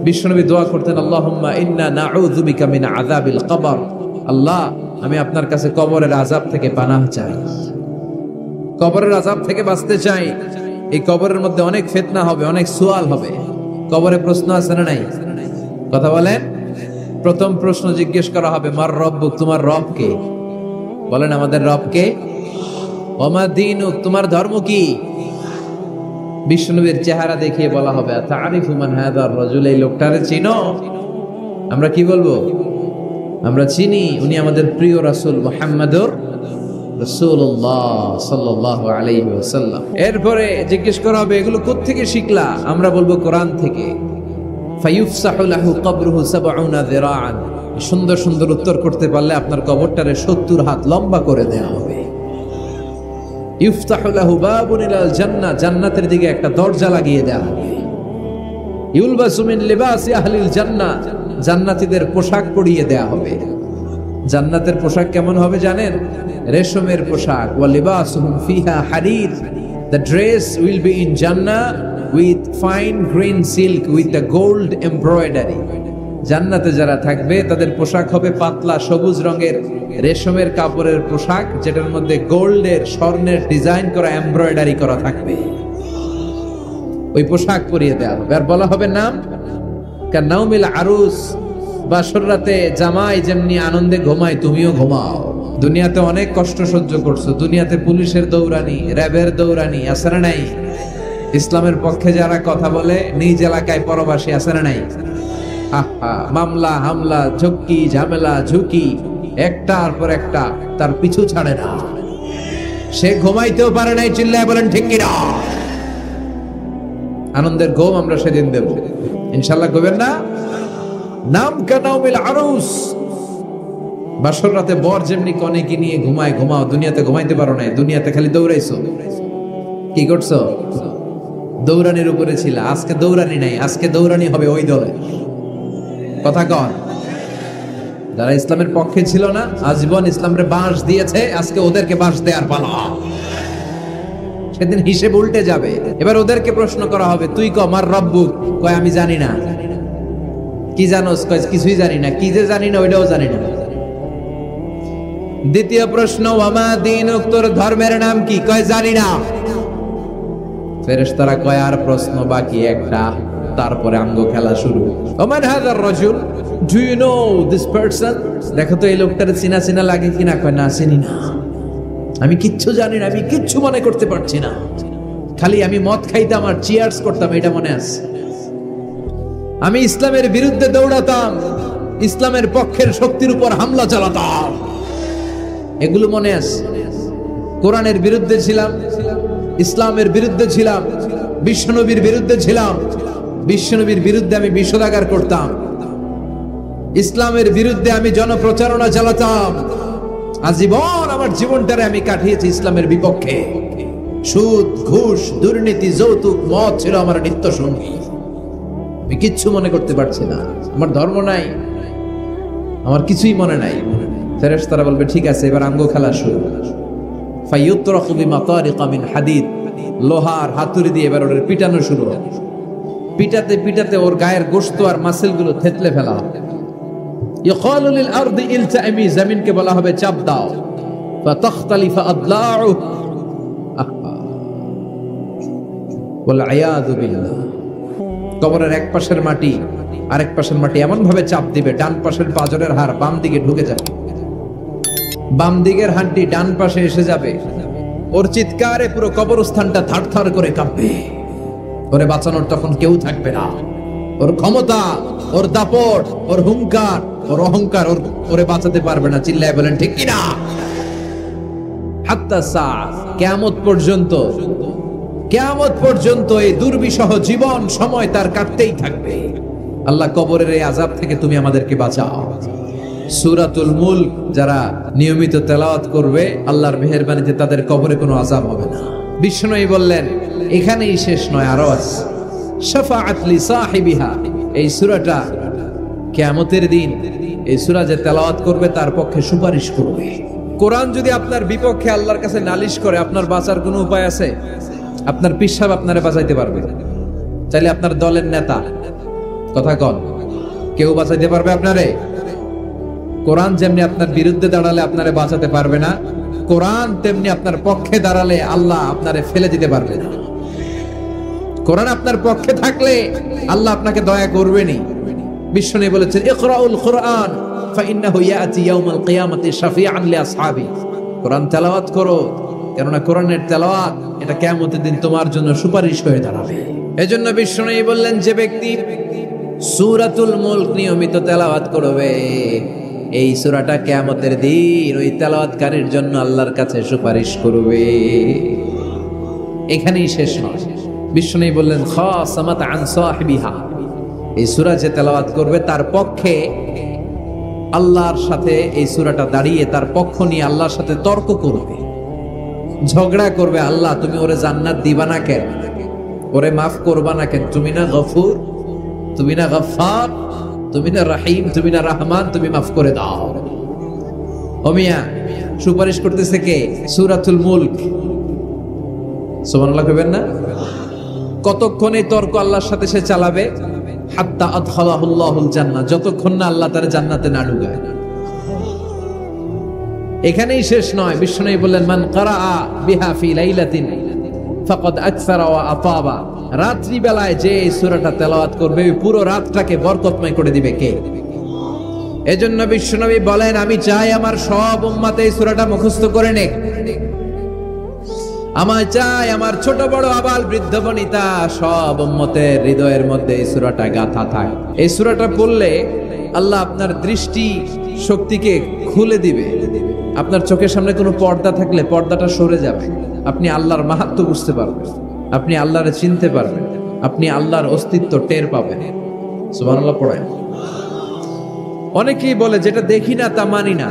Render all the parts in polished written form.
বিশ্বনবী দোয়া করতেন, আল্লাহুম্মা ইন্না নাউযু বিকা মিন আযাবিল কবর। আল্লাহ, আমি আপনার কাছে কবরের আযাব থেকে পানাহ চাই, কবরের আযাব থেকে বাঁচতে চাই। এই কবরের মধ্যে অনেক ফিতনা হবে, অনেক সুয়াল হবে। কবরে প্রশ্ন আছে না নাই? কথা বলেন। প্রথম প্রশ্ন জিজ্ঞেস করা হবে, মার রব্বুক, তোমার রব কে? বলেন, আমাদের রব কে? ওমা দীনুক, তোমার ধর্ম কি? বিশ্বনবীর চেহারা দেখিয়ে বলা হবে, তারিফু মান হাযার রাজুল, এই লোকটারে চিনো? আমরা কি বলবো? আমরা চিনি, উনি আমাদের প্রিয় রাসূল মুহাম্মদুর রাসূলুল্লাহ সাল্লাল্লাহু আলাইহি ওয়াসাল্লাম। এরপরে জিজ্ঞেস করা হবে, এগুলো কোত্থেকে শিখলা? আমরা বলবো কোরআন থেকে। ফায়ুফসাহু লাহু কবরুহু ৭০ যিরাআন। সুন্দর সুন্দর উত্তর করতে পারলে আপনার কবরটারে ৭০ হাত লম্বা করে দেয়া হবে। ইফতাহু লাহু বাবুন ইলাল জান্নাহ, জান্নাতের দিকে একটা দরজা লাগিয়ে দেয়া হবে। ইউলবাসু মিন লিবাসি আহলিল জান্নাহ, জান্নাতীদের পোশাক পরিয়ে দেয়া হবে। জান্নাতের পোশাক কেমন হবে জানেন? রেশমের পোশাক। ওয়া লিবাসুহুম ফিহা হারির, the dress will be in Jannah with fine green silk with the gold embroidery. জান্নাতে যারা থাকবে তাদের পোশাক হবে পাতলা সবুজ রঙের রেশমের কাপড়ের পোশাক, যেটার মধ্যে গোল্ডের স্বর্ণের ডিজাইন করা এমব্রয়ডারি করা থাকবে। ওই পোশাক পরিয়ে দেওয়া হবে আর বলা হবে নাম কান্নাউমিল আরুস, বাসর রাতে জামাই যেমনি আনন্দে ঘুমায় তুমিও ঘুমাও। দুনিয়াতে অনেক কষ্ট সহ্য করছো, দুনিয়াতে পুলিশের দৌড়ানি, র্যাবের দৌড়ানি, আছে না নাই? ইসলামের পক্ষে যারা কথা বলে নিজ এলাকায় পরবাসী, আছে না নাই? মামলা হামলা, ঝক্কি ঝামেলা ঝুঁকি একটার পর একটা, তার পিছু ছাড়ে না। সে ঘুমাইতেও পারে নাই, চিল্লায় বলেন ঠিক কিনা? আনন্দের ঘুম আমরা সেদিন দেব ইনশাআল্লাহ। ঘুমেন না? নাম কানাউমিল আরুস, বাসর রাতে বর যেমনি কনেকে নিয়ে ঘুমায় ঘুমাও। দুনিয়াতে ঘুমাইতে পারো নাই, দুনিয়াতে খালি দৌড়াইছো। কি করছো? দৌড়ানির উপরে ছিল। আজকে দৌড়ানি নাই, আজকে দৌড়ানি হবে ওই দলে। কথা কন। যারা ইসলামের পক্ষে ছিল না, আজীবন ইসলামের বাঁশ দিয়েছে, আজকে ওদেরকে বাঁশ দেওয়ার পালা। সেদিন হিসেব উল্টে যাবে। এবার ওদেরকে প্রশ্ন করা হবে, তুই ক মার রব্বুক? কয় আমি জানি না। কি জানোস? কয় কিছুই জানি না। কি যে জানি না ওইটাও জানি না। দ্বিতীয় প্রশ্ন, ওয়ামা দীনুক, তোর ধর্মের নাম কি? কয় জানি না। ফেরেশতারা কয় আর প্রশ্ন বাকি একটা। তারপরে আঙ্গ খেলা শুরু। ওমান হাযার রাজুল, do you know this person? দেখো তো এই লোকটার চিনা চিনা লাগে কিনা। কয় না, চিনি না, আমি কিচ্ছু জানি না, আমি কিচ্ছু মনে করতে পারছি না। খালি আমি মদ খাইতাম আর চিয়ার্স করতাম, এটা মনে আছে। আমি ইসলামের বিরুদ্ধে দৌড়াতাম, ইসলামের পক্ষের শক্তির উপর হামলা চালাতাম, এগুলো মনে আছে। কোরআনের বিরুদ্ধে ছিলাম, ইসলামের বিরুদ্ধে ছিলাম, বিশ্বনবীর বিরুদ্ধে ছিলাম। বিশ্বনবীর বিরুদ্ধে আমি বিষোদাগার করতাম, ইসলামের বিরুদ্ধে আমি জনপ্রচারণা চালাতাম। আজীবন আমার জীবনটারে আমি কাটিয়েছি ইসলামের বিপক্ষে। সুদ, ঘুষ, দুর্নীতি, যৌতুক, মদ ছিল আমার নিত্য সঙ্গী। আমি কিচ্ছু মনে করতে পারছি না, আমার ধর্ম নাই, আমার কিছুই মনে নাই। ফেরেশতারা বলবে ঠিক আছে, এবার আঙ্গ খেলা শুরু। ফায়ুতরাকু বিমাতারিকা মিন হাদিদ, লোহার হাতুড়ি দিয়ে এবার ওর পিটানো শুরু হবে। পিটাতে পিটাতে ওর গায়ের গোশত আর মাসেলগুলো থেতলে ফেলা হবে। ইয়াকালু লিল আরদি ইলতাইমি, জমিনকে বলা হবে চাপ দাও। ফাতাখতালিফু আদলাউ, ওয়াল আয়াযু বিল্লাহ। কবরের এক পাশের মাটি আরেক পাশের মাটি এমন ভাবে চাপ দিবে, ডান পাশের পাঁজরের হাড় বাম দিকে ঢুকে যাবে, বাম দিকের হাড্ডি ডান পাশে এসে যাবে। ওর চিৎকারে পুরো কবরস্থানটা থারথার করে কাঁপবে। ওরে বাঁচানোর তখন কেউ থাকবে না। ওর ক্ষমতা, ওর দাপট, ওর হুঙ্কার, ওর অহংকার ওরে বাঁচাতে পারবে না। চিল্লায় বলেন ঠিক কিনা? হাত্তা সা, কিয়ামত পর্যন্ত, কিয়ামত পর্যন্ত এই দুর্বিষহ জীবন সময় তার কাটতেই থাকবে। আল্লাহ, কবরের এই আযাব থেকে তুমি আমাদেরকে বাঁচাও। সূরাতুল মুলক যারা নিয়মিত তেলাওয়াত করবে, আল্লাহর মেহেরবানিতে তাদের কবরে কোনো আযাব হবে না। বিষ্ণুই বললেন এখানেই শেষ নয়, আরো আছে। শাফাআত লি সাহিবিহা, এই সূরাটা কিয়ামতের দিন এই সূরা যে তেলাওয়াত করবে তার পক্ষে সুপারিশ করবে। কোরআন যদি আপনার বিপক্ষে আল্লাহর কাছে নালিশ করে, আপনার বাঁচার কোনো উপায় আছে? আপনার পীর সাহেব আপনারে বাঁচাইতে পারবে? চাইলে আপনার দলের নেতা কথা কন, কেউ বাঁচাইতে পারবে আপনারে? কোরআন যেমনি আপনার বিরুদ্ধে দাঁড়ালে আপনারে বাঁচাতে পারবে না, কোরআন তেমনি আপনার পক্ষে দাঁড়ালে আল্লাহ আপনারে ফেলে দিতে পারবে না। কোরআন আপনার পক্ষে থাকলে আল্লাহ আপনাকে দয়া করবেনই। বিশ্বনবী বলেছেন, ইকরাউল কুরআন ফাইন্নাহু ইয়াতি ইয়াউমাল কিয়ামাতি শাফিআন লিআসহাবি। কোরআন তেলাওয়াত করো, কেননা কোরআনের তেলাওয়াত এটা কিয়ামতের দিন তোমার জন্য সুপারিশ হয়ে দাঁড়াবে। এজন্য বিশ্বনবী বললেন, যে ব্যক্তি সূরাতুল মুলক নিয়মিত তেলাওয়াত করবে, এই সূরাটা কিয়ামতের দিন ওই তেলাওয়াতকারীর জন্য আল্লাহর কাছে সুপারিশ করবে। এখানেই শেষ নয়, বিশ্বনবী বললেন, খাসামাত আন সাহিবিহা, এই সূরা যে তেলাওয়াত করবে তার পক্ষে আল্লাহর সাথে এই সূরাটা দাঁড়িয়ে তার পক্ষ নিয়ে আল্লাহর সাথে তর্ক করবে, ঝগড়া করবে। আল্লাহ তুমি ওরে জান্নাত দিবা না কেন, ওরে মাফ করবা না কেন? তুমি না গফুর, তুমি না গফফার, তুমি না রহিম, তুমি না রহমান, তুমি মাফ করে দাও। ও মিয়া, সুপারিশ করতেছে কে? সূরাতুল মুলক। সুবহানাল্লাহ কইবেন না? কতক্ষণ এই তর্ক আল্লাহর সাথে সে চালাবে? হাত্তা আদখালাহুল্লাহুল জান্নাহ, যতক্ষণ না আল্লাহ তার জান্নাতে না ঢুকায়। এখানেই শেষ নয়, বিশ্বনবী বললেন, মান ক্বারাআ বিহা ফি লাইলাতিন ফাকাদ আকসারা ওয়া আতাবা, রাত্রি বেলায় যে এই সূরাটা তেলাওয়াত করবে পুরো রাতটাকে বরকতময় করে দিবে কে? এজন্য বিশ্বনবী বলেন, আমি চাই আমার সব উম্মত এই সূরাটা মুখস্থ করে নেক। আমার চাই আমার ছোট বড় আবাল বৃদ্ধ বনিতা সব উম্মতের হৃদয়ের মধ্যে এই সূরাটা গাঁথা থাক। এই সূরাটা পড়লে আল্লাহ আপনার দৃষ্টি শক্তিকে খুলে দিবে। আপনার চোখের সামনে কোনো পর্দা থাকলে পর্দাটা সরে যাবে, আপনি আল্লাহর মাহাত্ম্য বুঝতে পারবেন, আপনি আল্লাহরে চিনতে পারবেন, আপনি আল্লাহর অস্তিত্ব টের পাবেন। সুবহানাল্লাহ পড়েন। অনেকেই বলে যেটা দেখি না তা মানি না।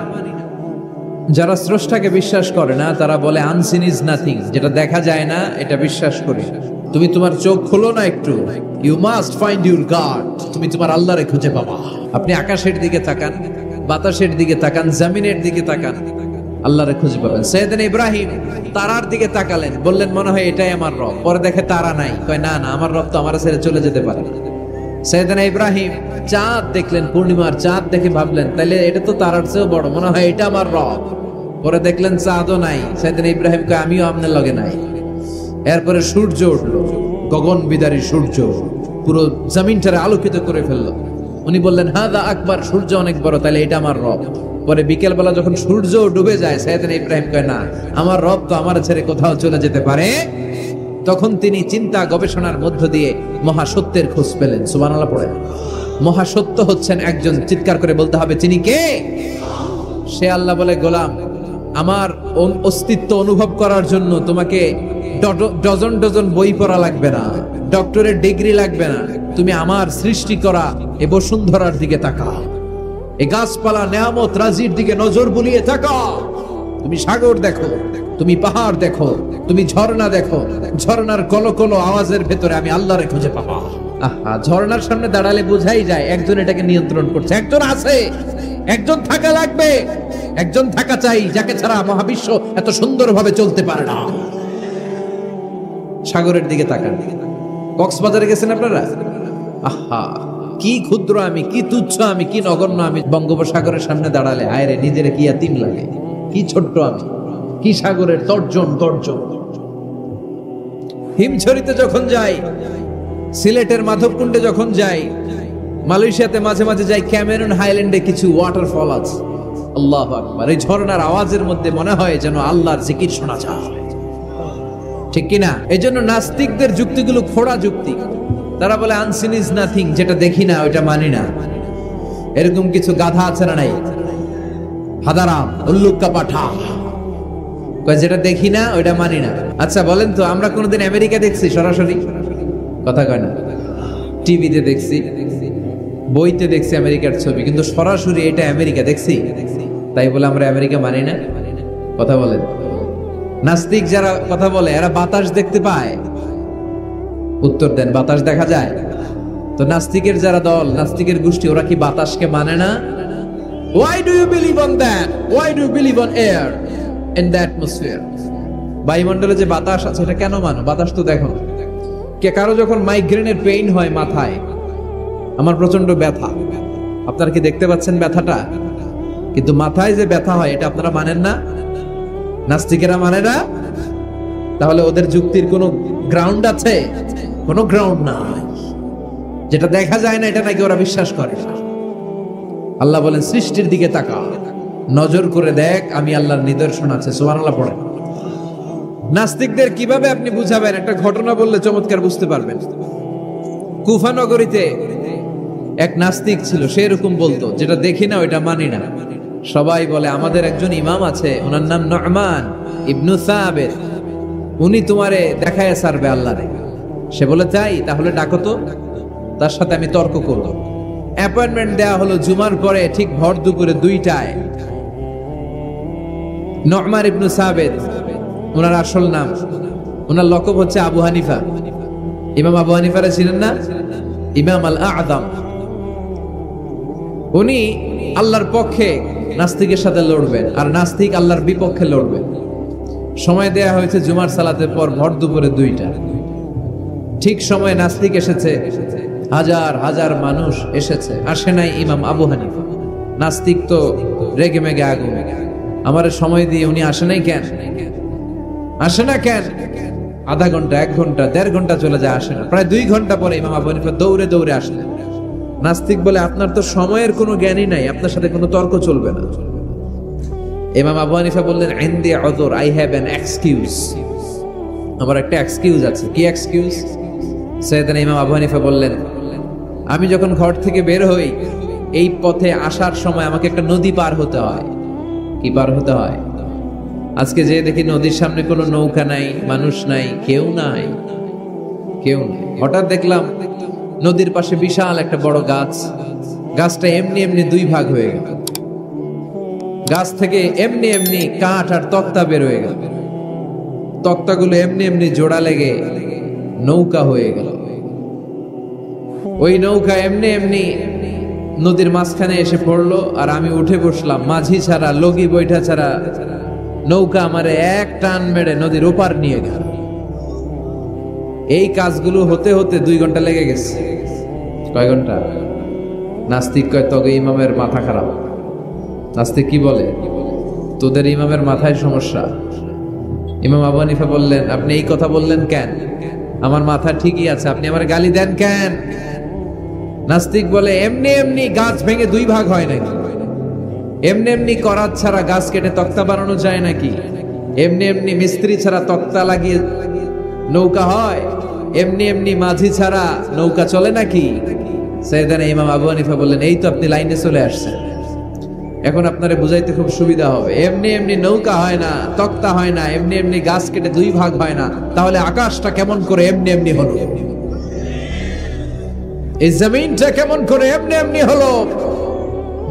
যারা স্রষ্টাকে বিশ্বাস করে না তারা বলে আনসিন ইজ নাথিং, যেটা দেখা যায় না এটা বিশ্বাস করি। তুমি তোমার চোখ খোলো না একটু, you must find your God, তুমি তোমার আল্লাহরে খুঁজে পাবা। আপনি আকাশের দিকে তাকান, বাতাসের দিকে তাকান, জমিনের দিকে তাকান, আল্লাহরে খুঁজে পাবেন। সাইয়েদনা ইব্রাহিম তারার দিকে তাকালেন, বললেন মনে হয় এটাই আমার রব। পরে দেখে তারা নাই, কয় না না, আমার রব তো আমার ছেড়ে চলে যেতে পারে। সাইয়েদনা ইব্রাহিম চাঁদ দেখলেন, পূর্ণিমার চাঁদ দেখে ভাবলেন তাহলে এটা তো তারার চেয়েও বড়, মনে হয় এটা আমার রব। পরে দেখলেন চাঁদও নাই, সাইয়েদনা ইব্রাহিম কয় আমিও আপনার লগে নাই। এরপরে সূর্য উঠলো, গগন বিদারী সূর্য পুরো জমিনটারে আলোকিত করে ফেললো। উনি বললেন হাদা আকবার, সূর্য অনেক বড়, তাহলে এটা আমার রব। পরে বিকেল বেলা যখন সূর্য ডুবে যায়, সাইয়েদনা ইব্রাহিম কয় না, আমার রব তো আমার ছেড়ে কোথাও চলে যেতে পারে। তখন তিনি চিন্তা গবেষণার মধ্য দিয়ে মহাসত্যের খোঁজ পেলেন। সুবহানাল্লাহ পড়েন। মহাসত্য হচ্ছেন একজন, চিৎকার করে বলতে হবে তিনি কে? সে আল্লাহ বলে, গোলাম আমার অস্তিত্ব অনুভব করার জন্য তোমাকে ডজন ডজন বই পড়া লাগবে না, ডক্টরের ডিগ্রি লাগবে না, তুমি আমার সৃষ্টি করা এ বসুন্ধরার দিকে তাকাও, এই গাছপালা নেয়ামত রাজির দিকে নজর বুলিয়ে তাকাও। তুমি সাগর দেখো, তুমি পাহাড় দেখো, তুমি ঝর্ণা দেখো, ঝর্ণার কলকলো আওয়াজের ভেতরে আমি আল্লাহরে খুঁজে পাবো। আহা, ঝর্ণার সামনে দাঁড়ালে বোঝাই যায় একজন এটাকে নিয়ন্ত্রণ করছে, একজন আছে, একজন থাকা লাগবে, একজন থাকা চাই যাকে ছাড়া মহাবিশ্ব এত সুন্দরভাবে চলতে পারে না। সাগরের দিকে তাকান। কক্সবাজারে গেছেন আপনারা? আহা, কি ক্ষুদ্র আমি, কি তুচ্ছ আমি, কি নগণ্য আমি। বঙ্গোপসাগরের সামনে দাঁড়ালে হায় রে, নিজের কি এতিম লাগে, কি ছোট্ট আমি, কি সাগরের তর্জন তর্জন। হিমছড়িতে যখন যাই, সিলেটের মাধবকুণ্ডে যখন যাই, মালয়েশিয়াতে মাঝে মাঝে যাই, ক্যামেরন হাইল্যান্ডে কিছু ওয়াটারফল আছে। আল্লাহু আকবার, এই ঝর্ণার আওয়াজের মধ্যে মনে হয় যেন আল্লাহর জিকির শোনা যায়, ঠিক কিনা? এই জন্য নাস্তিকদের যুক্তিগুলো খোড়া যুক্তি। তারা বলে আনসিন ইজ নাথিং, যেটা দেখি না ওইটা মানি না। এরকম কিছু গাধা আছে না নাই? হাদারাম, উল্লুক্কা পাঠা, যেটা দেখি না ওইটা মানি না। আচ্ছা বলেন তো, আমরা কোনোদিন আমেরিকা দেখছি সরাসরি? কথা কয় না। টিভিতে দেখছি, বইতে দেখছি আমেরিকার ছবি, কিন্তু সরাসরি এটা আমেরিকা দেখছি? তাই বলে আমরা আমেরিকা মানি না? কথা বলেন। নাস্তিক যারা কথা বলে এরা বাতাস দেখতে পায়? উত্তর দেন, বাতাস দেখা যায়? তো নাস্তিকের যারা দল, নাস্তিকের গোষ্ঠী, ওরা কি বাতাসকে মানে না? Why do you believe on that? Why do you believe on air in the atmosphere? বায়ুমণ্ডলে যে বাতাস আছে এটা কেন মানো? বাতাস তো দেখো। কে কারো যখন মাইগ্রেনের পেইন হয় মাথায়, আমার প্রচন্ড ব্যথা। আপনারা কি দেখতে পাচ্ছেন ব্যথাটা? কিন্তু মাথায় যে ব্যথা হয় এটা আপনারা মানেন না, নাস্তিকেরা মানে না। তাহলে ওদের যুক্তির কোনো গ্রাউন্ড আছে? কোনো গ্রাউন্ড নাই। যেটা দেখা যায় না এটা নাকি ওরা বিশ্বাস করে। আল্লাহ বলেন সৃষ্টির দিকে তাকা, নজর করে দেখ, আমি আল্লাহর নিদর্শন আছে। সুবহানাল্লাহ পড়েন। নাস্তিকদের কিভাবে আপনি বুঝাবেন? একটা ঘটনা বললে চমৎকার বুঝতে পারবেন। কুফা নগরীতে এক নাস্তিক ছিল, সে এরকম বলতো, যেটা দেখি না ওইটা মানি না। সবাই বলে আমাদের একজন ইমাম আছে, ওনার নাম নু'মান ইবনু সাবিত, উনি তোমারে দেখায় ছাড়বে আল্লাহরে। সে বলে তাই, তাহলে ডাকো তো, তার সাথে আমি তর্ক করব। অ্যাপয়েন্টমেন্ট দেওয়া হলো জুমার পরে ঠিক ভর দুপুরে 2টায়। নু'মান ইবনু সাবিত ওনার আসল নাম, ওনার লকব হচ্ছে আবু হানিফা। ইমাম আবু হানিফারে ছিলেন না? ইমাম আল আযম। উনি আল্লাহর পক্ষে নাস্তিকের সাথে লড়বেন, আর নাস্তিক আল্লাহর বিপক্ষে লড়বেন। সময় দেয়া হয়েছে জুমার সালাতের পর ভর দুপুরে 2টা। ঠিক সময় নাস্তিক এসেছে, হাজার হাজার মানুষ এসেছে, আসে নাই ইমাম আবু হানিফা। নাস্তিক তো রেগে মেগে আগুন, আমার সময় দিয়ে উনি আসে নাই কেন, আসে না কেন? আধা ঘন্টা, 1 ঘন্টা, 1.5 ঘন্টা চলে যায়, আসে না। প্রায় 2 ঘন্টা পরে ইমাম আবু হানিফা দৌড়ে দৌড়ে আসলেন। নাস্তিক বলে আপনার তো সময়ের কোনো জ্ঞানই নাই, আপনার সাথে কোনো তর্ক চলবে না। ইমাম আবু হানিফা বললেন ইনদি উযর, আই হ্যাভ অ্যান এক্সকিউজ, আমার একটা এক্সকিউজ আছে। কি এক্সকিউজ? সাইয়েদনা ইমাম আবু হানিফা বললেন, আমি যখন ঘর থেকে বের হই, এই পথে আসার সময় আমাকে একটা নদী পার হতে হয়। কি পার হতে হয়? আজকে যে দেখি নদীর সামনে কোনো নৌকা নাই, মানুষ নাই, কেউ নাই, কেউ নাই। হঠাৎ দেখলাম নদীর পাশে বিশাল একটা বড় গাছ, গাছটা এমনি এমনি 2 ভাগ হয়ে গেল। গাছ থেকে এমনি এমনি কাঠ আর তক্তা বের হয়ে গেল, তক্তাগুলো এমনি এমনি জোড়া লেগে নৌকা হয়ে গেল। ওই নৌকা এমনি এমনি নদীর মাঝখানে এসে পড়লো, আর আমি উঠে বসলাম। মাঝি ছাড়া, লগি বৈঠা ছাড়া নৌকা আমারে এক টান মেরে নদীর ওপার নিয়ে গেল। এই কাজগুলো হতে হতে 2 ঘন্টা লেগে গেছে। কয় ঘন্টা? নাস্তিক কয় তবে ইমামের মাথা খারাপ। নাস্তিক কি বলে? তোদের ইমামের মাথায় সমস্যা। ইমাম আবু হানিফা বললেন, আপনি এই কথা বললেন কেন? আমার মাথা ঠিকই আছে, আপনি আমার গালি দেন কেন? নাস্তিক বলে এমনি এমনি গাছ ভেঙে 2 ভাগ হয় নাকি? এমনি এমনি করাত ছাড়া গাছ কেটে তক্তা বানানো যায় নাকি? এমনি এমনি মিস্ত্রি ছাড়া তক্তা লাগিয়ে নৌকা হয়? এমনি এমনি মাঝি ছাড়া নৌকা চলে নাকি? সাইয়েদনা ইমাম আবু হানিফা বললেন, এই তো আপনি লাইনে চলে আসছেন, এখন আপনারে বুঝাইতে খুব সুবিধা হবে। এমনি এমনি নৌকা হয় না, তক্তা হয় না, এমনি এমনি গাছ কেটে 2 ভাগ হয় না, তাহলে আকাশটা কেমন করে এমনি এমনি হলো? এই জমিনটা কেমন করে এমনি এমনি হলো?